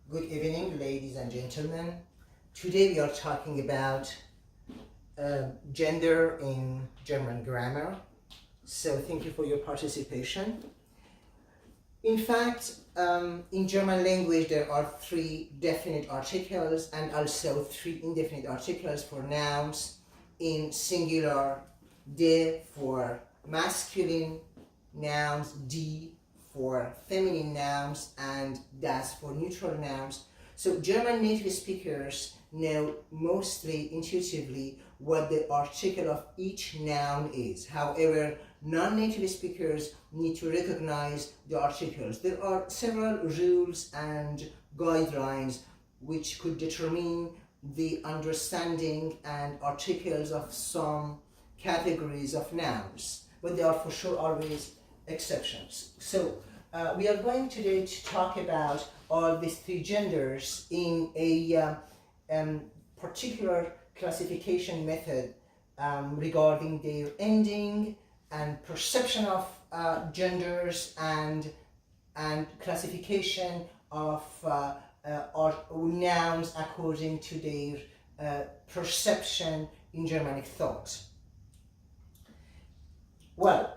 Good evening, ladies and gentlemen. Today we are talking about gender in German grammar. So thank you for your participation. In fact, in German language there are 3 definite articles and also 3 indefinite articles for nouns in singular: de for masculine nouns, die for feminine nouns, and das for neutral nouns. So German native speakers know mostly intuitively what the article of each noun is. However, non-native speakers need to recognize the articles. There are several rules and guidelines which could determine the understanding and articles of some categories of nouns, but there are for sure always exceptions. So we are going today to talk about all these 3 genders in a particular classification method regarding their ending and perception of genders and classification of nouns according to their perception in Germanic thought. Well,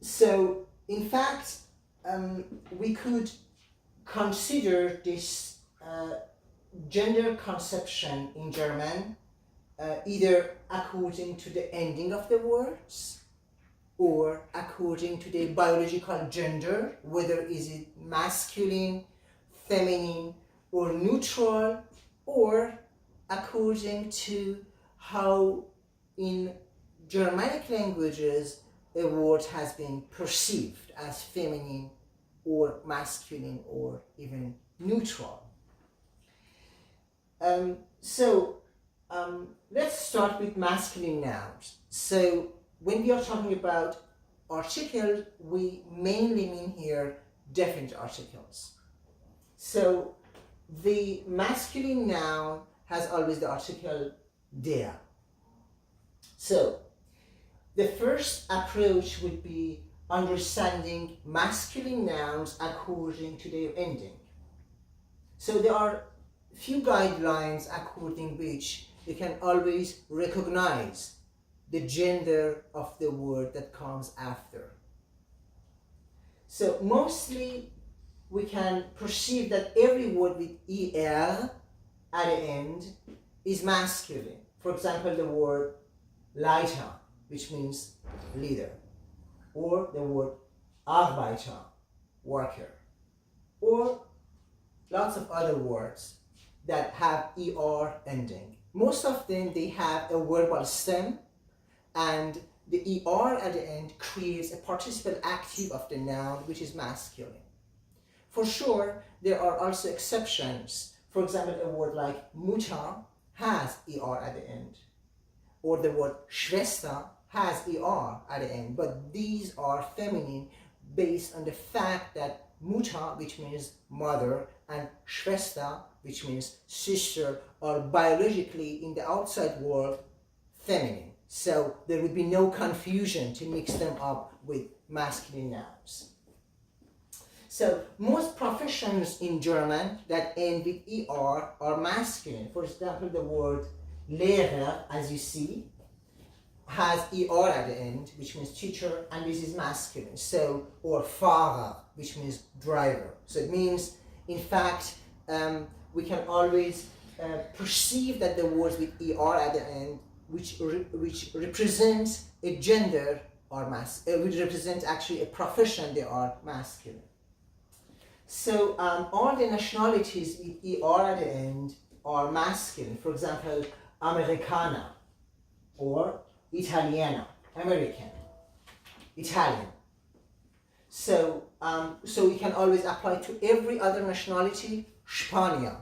so in fact, we could consider this gender conception in German either according to the ending of the words or according to the biological gender, whether is it masculine, feminine, or neutral, or according to how in Germanic languages a word has been perceived as feminine or masculine or even neutral. Let's start with masculine nouns. So when we are talking about articles, we mainly mean here definite articles. So the masculine noun has always the article der. So the first approach would be understanding masculine nouns according to their ending. So there are few guidelines according which you can always recognize the gender of the word that comes after. So mostly we can perceive that every word with er at the end is masculine. For example, the word Leiter, which means leader, or the word Arbeiter, worker, or lots of other words that have er ending. Most of them, they have a verbal stem, and the er at the end creates a participle active of the noun, which is masculine. For sure, there are also exceptions. For example, a word like Mutter has er at the end, or the word Schwester has er at the end, but these are feminine based on the fact that Mutter, which means mother, and Schwester, which means sister, are biologically in the outside world feminine. So there would be no confusion to mix them up with masculine nouns. So most professions in German that end with er are masculine. For example, the word Lehrer, as you see, has er at the end, which means teacher, and this is masculine. So, or Fahrer, which means driver. So it means, in fact, we can always perceive that the words with er at the end, which represents a gender, are which represent actually a profession, they are masculine. So all the nationalities with er at the end are masculine. For example, Americana, or Italiana, American, Italian. So we can always apply to every other nationality, Spanier,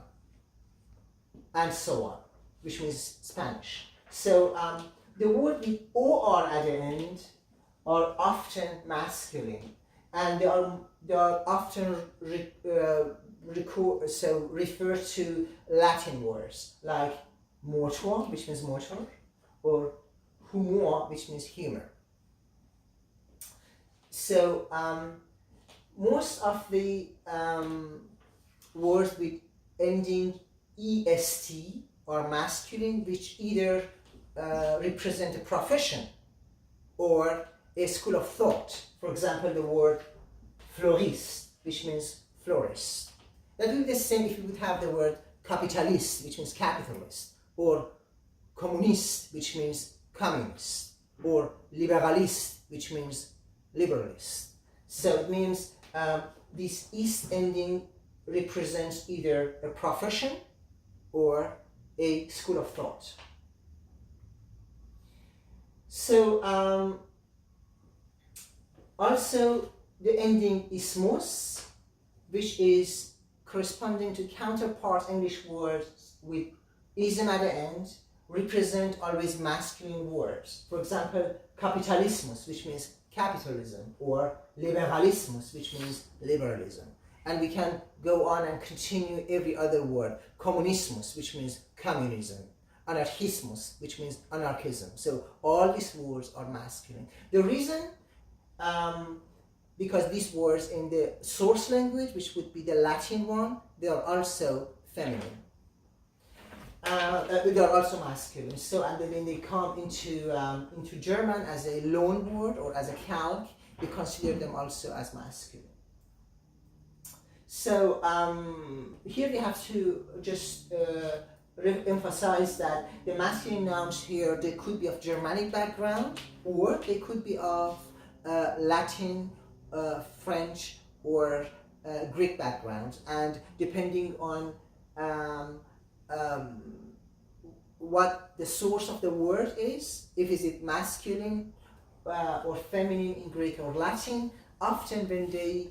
and so on, which means Spanish. So the word with or at the end are often masculine, and they are often refer to Latin words like mortor, which means motor, or humor, which means humor. So most of the words with ending est are masculine, which either represent a profession or a school of thought. For example, the word floriste, which means florist. That would be the same if you would have the word capitalist, which means capitalist, or communist, which means communist, or liberalist, which means liberalist. So it means this ist ending represents either a profession or a school of thought. So also the ending ismos, which is corresponding to counterpart English words with ism at the end, represent always masculine words. For example, capitalismus, which means capitalism, or liberalismus, which means liberalism. And we can go on and continue every other word. Communismus, which means communism. Anarchismus, which means anarchism. So all these words are masculine. The reason, because these words in the source language, which would be the Latin one, they are also feminine. They are also masculine. So, and then when they come into German as a loan word or as a calque, we consider them also as masculine. So here we have to just emphasize that the masculine nouns here, they could be of Germanic background, or they could be of Latin, French, or Greek background, and depending on what the source of the word is, if is it masculine or feminine in Greek or Latin, often when they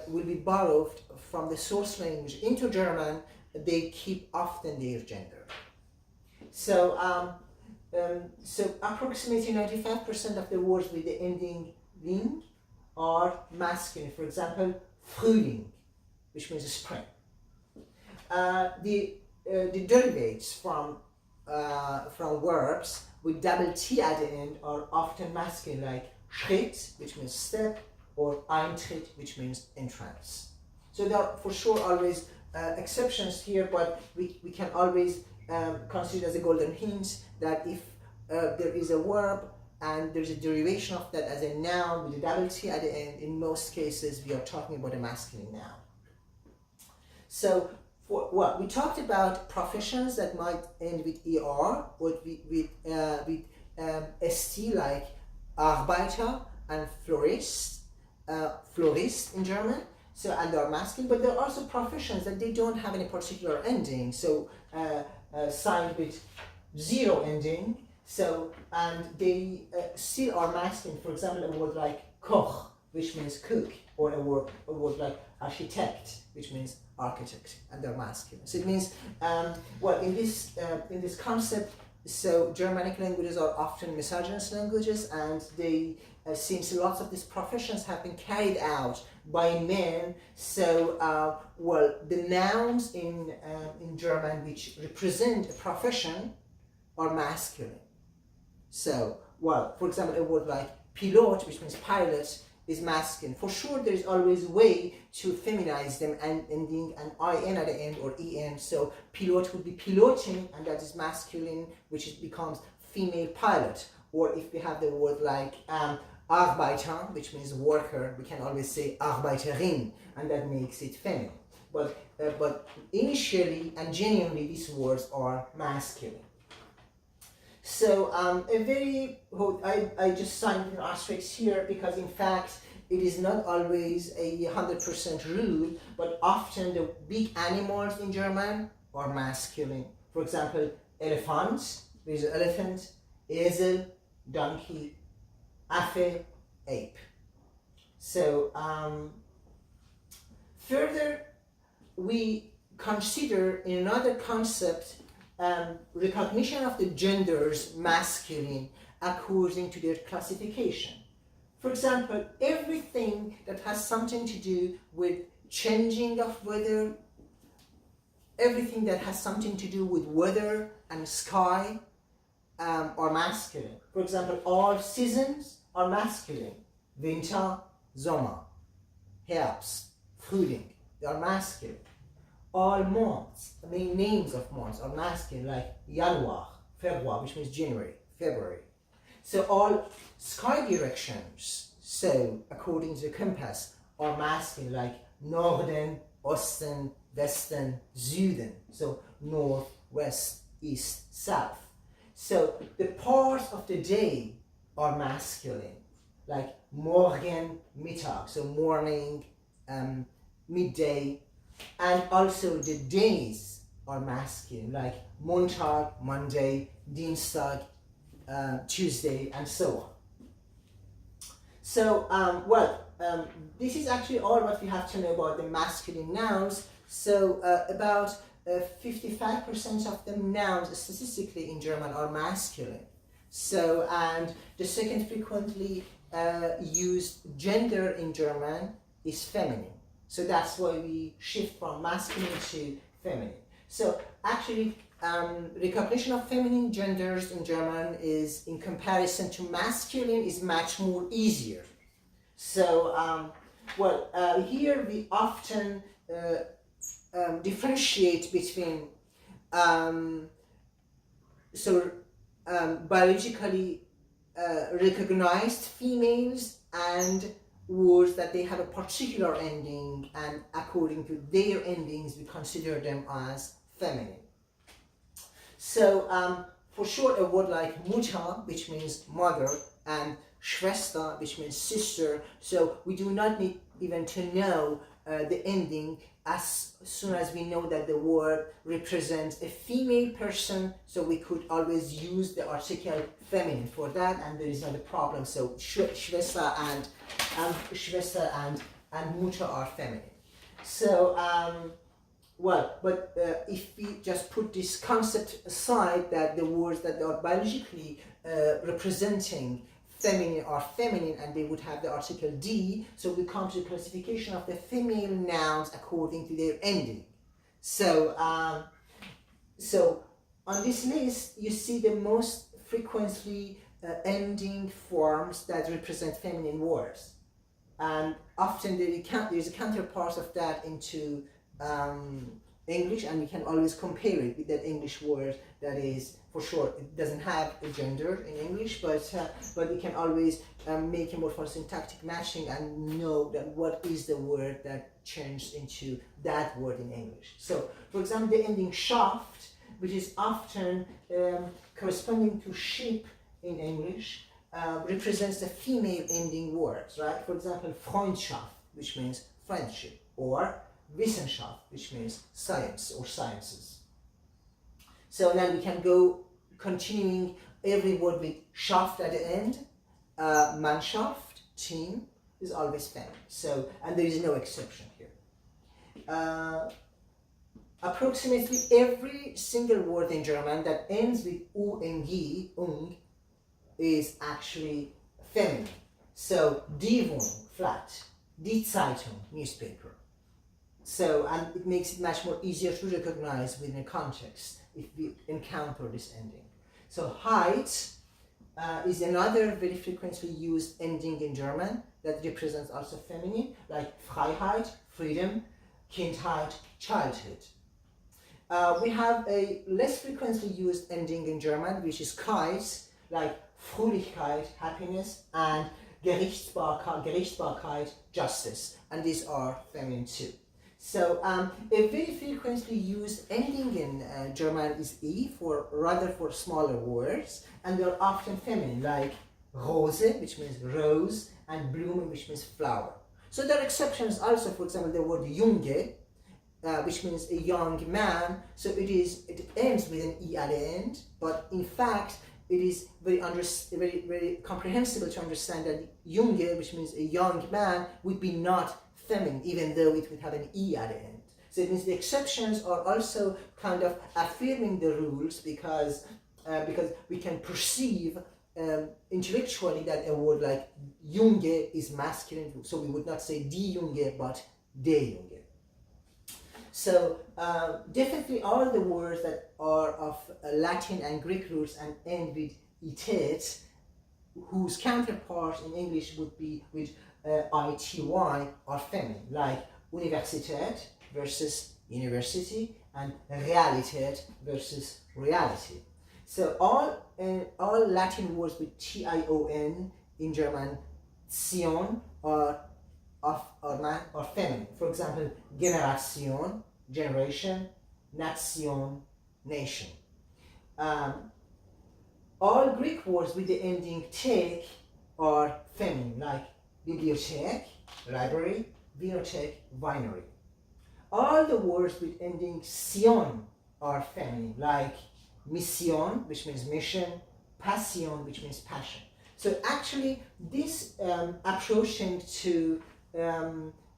will be borrowed from the source language into German, they keep often their gender. So, so approximately 95% of the words with the ending ling are masculine. For example, Frühling, which means spring. The derivatives from verbs with double T at the end are often masculine, like Schritt, which means step, or Eintritt, which means entrance. So there are for sure always exceptions here, but we can always consider as a golden hint that if there is a verb and there's a derivation of that as a noun with a double T at the end, in most cases we are talking about a masculine noun. So we talked about professions that might end with er, or with st, like Arbeiter and Florist, Florist in German. So, and they are masculine, but there are also professions that they don't have any particular ending. So signed with zero ending. So, and they still are masculine. For example, a word like Koch, which means cook, or a word like Architect, which means architect, and they're masculine. So it means, well, in this concept, so Germanic languages are often misogynist languages, and they since lots of these professions have been carried out by men, so well, the nouns in German which represent a profession are masculine. So, well, for example, a word like pilot, which means pilot, is masculine. For sure, there is always a way to feminize them and ending an in at the end or en. So pilot would be piloting, and that is masculine, which becomes female pilot. Or if we have the word like Arbeiter, which means worker, we can always say Arbeiterin, and that makes it feminine. But initially and genuinely, these words are masculine. So I just signed an asterisk here because in fact it is not always a 100% rule, but often the big animals in German are masculine. For example, elephant, there is an elephant, esel, donkey, Affe, ape. So further, we consider in another concept recognition of the genders masculine according to their classification. For example, everything that has something to do with changing of weather, everything that has something to do with weather and sky are masculine. For example, all seasons are masculine. Winter, Sommer. Herbst, Frühling, they are masculine. All months, the main names of months are masculine, like Januar, February, which means January, February. So all sky directions, so according to the compass, are masculine, like Norden, Osten, Westen, Süden. So north, west, east, south. So the parts of the day are masculine, like Morgen, Mittag, so morning, midday, and also the days are masculine, like Montag, Monday, Dienstag, Tuesday, and so on. So, this is actually all what we have to know about the masculine nouns. So, about 55% of the nouns statistically in German are masculine. So, and the second frequently used gender in German is feminine. So that's why we shift from masculine to feminine. So actually, recognition of feminine genders in German is, in comparison to masculine, is much more easier. So, here we often differentiate between biologically recognized females and words that they have a particular ending, and according to their endings we consider them as feminine. So for sure, a word like Mutter, which means mother, and Schwester, which means sister, so we do not need even to know the ending. As soon as we know that the word represents a female person, so we could always use the article feminine for that, and there is not a problem. So Schwester and Mutter are feminine. So if we just put this concept aside, that the words that are biologically representing feminine are feminine, and they would have the article D, so we come to the classification of the female nouns according to their ending. So on this list you see the most frequently ending forms that represent feminine words, and often there is a counterpart of that into English, and we can always compare it with that English word that is, for sure, it doesn't have a gender in English, but we can always make a morphosyntactic matching and know that what is the word that changed into that word in English. So, for example, the ending Schaft, which is often corresponding to ship in English, represents the female ending words, right? For example, Freundschaft, which means friendship, or Wissenschaft, which means science or sciences. So now we can go continuing every word with Schaft at the end. Mannschaft, team, is always feminine. So, and there is no exception here. Approximately every single word in German that ends with ung is actually feminine. So, die Wohnung, flat, die Zeitung, newspaper. So, and it makes it much more easier to recognize within a context if we encounter this ending. So, Heit is another very frequently used ending in German that represents also feminine, like Freiheit, freedom, Kindheit, childhood. We have a less frequently used ending in German, which is Keit, like Fröhlichkeit, happiness, and Gerichtsbarkeit, justice, and these are feminine too. So a very frequently used ending in German is E, for smaller words, and they're often feminine, like Rose, which means rose, and Blume, which means flower. So there are exceptions also. For example, the word Junge, which means a young man. So it ends with an E at the end, but in fact it is very comprehensible to understand that Junge, which means a young man, would be not feminine, even though it would have an E at the end. So it means the exceptions are also kind of affirming the rules, because we can perceive intellectually that a word like Junge is masculine, so we would not say die Junge, but der Junge. So definitely all the words that are of Latin and Greek roots and end with itet, whose counterpart in English would be with ity are feminine, like Universität versus university and Realität versus reality. So all Latin words with tion in German, Sion, are feminine. For example, Generation, generation, Nation, nation. All Greek words with the ending tek are feminine, like bibliothek, library, vinothek, winery. All the words with ending sion are feminine, like mission, which means mission, passion, which means passion. So actually, this approaching to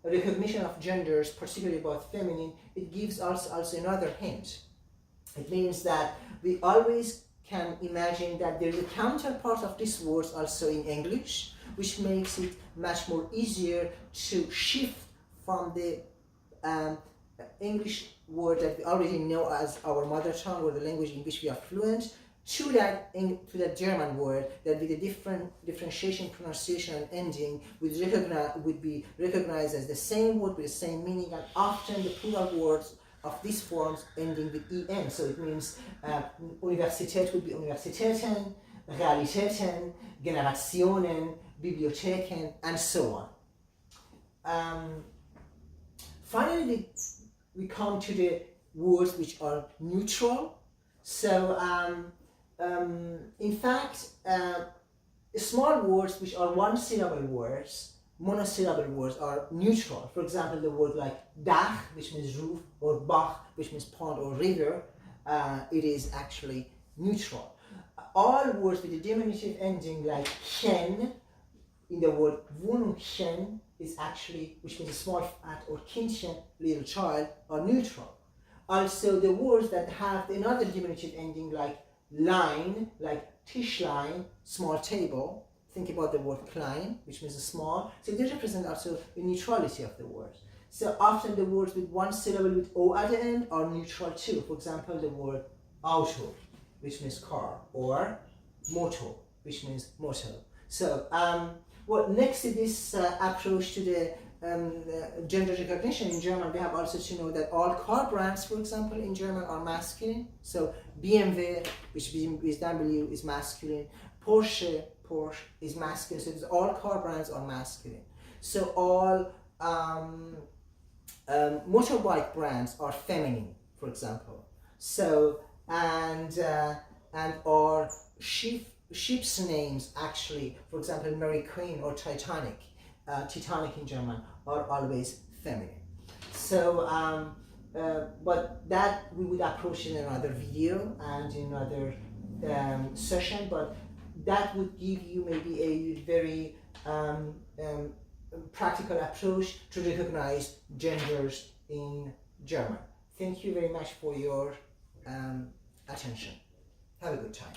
recognition of genders, particularly about feminine, it gives us also another hint. It means that we always can imagine that there is a counterpart of these words also in English, which makes it much more easier to shift from the English word that we already know as our mother tongue or the language in which we are fluent to that German word that with a different differentiation, pronunciation, and ending would be recognized as the same word with the same meaning, and often the plural words of these forms ending with en. So it means Universität would be Universitäten, Realitäten, Generationen, Bibliotheken, and so on. Finally, we come to the words which are neutral. So, in fact, small words which are one-syllable words, monosyllable words, are neutral. For example, the word like Dach, which means roof, or Bach, which means pond or river, it is actually neutral. All words with a diminutive ending like chen, in the word Wohnchen, is actually, which means a small fat, or Kindchen, little child, are neutral. Also, the words that have another diminutive ending like line, like Tischlein, small table. Think about the word klein, which means a small. So they represent also the neutrality of the words. So often the words with one syllable with o at the end are neutral too. For example, the word Auto, which means car, or moto, which means motor. So, next to this approach to the gender recognition in German, we have also to know that all car brands, for example, in German are masculine. So BMW, which is W, is masculine. Porsche is masculine. So all car brands are masculine. So all motorbike brands are feminine, for example. So and our ship's names, actually, for example, Mary Queen or Titanic, Titanic in German, are always feminine. So, but that we would approach in another video and in another session, but that would give you maybe a very practical approach to recognize genders in German. Thank you very much for your attention. Have a good time.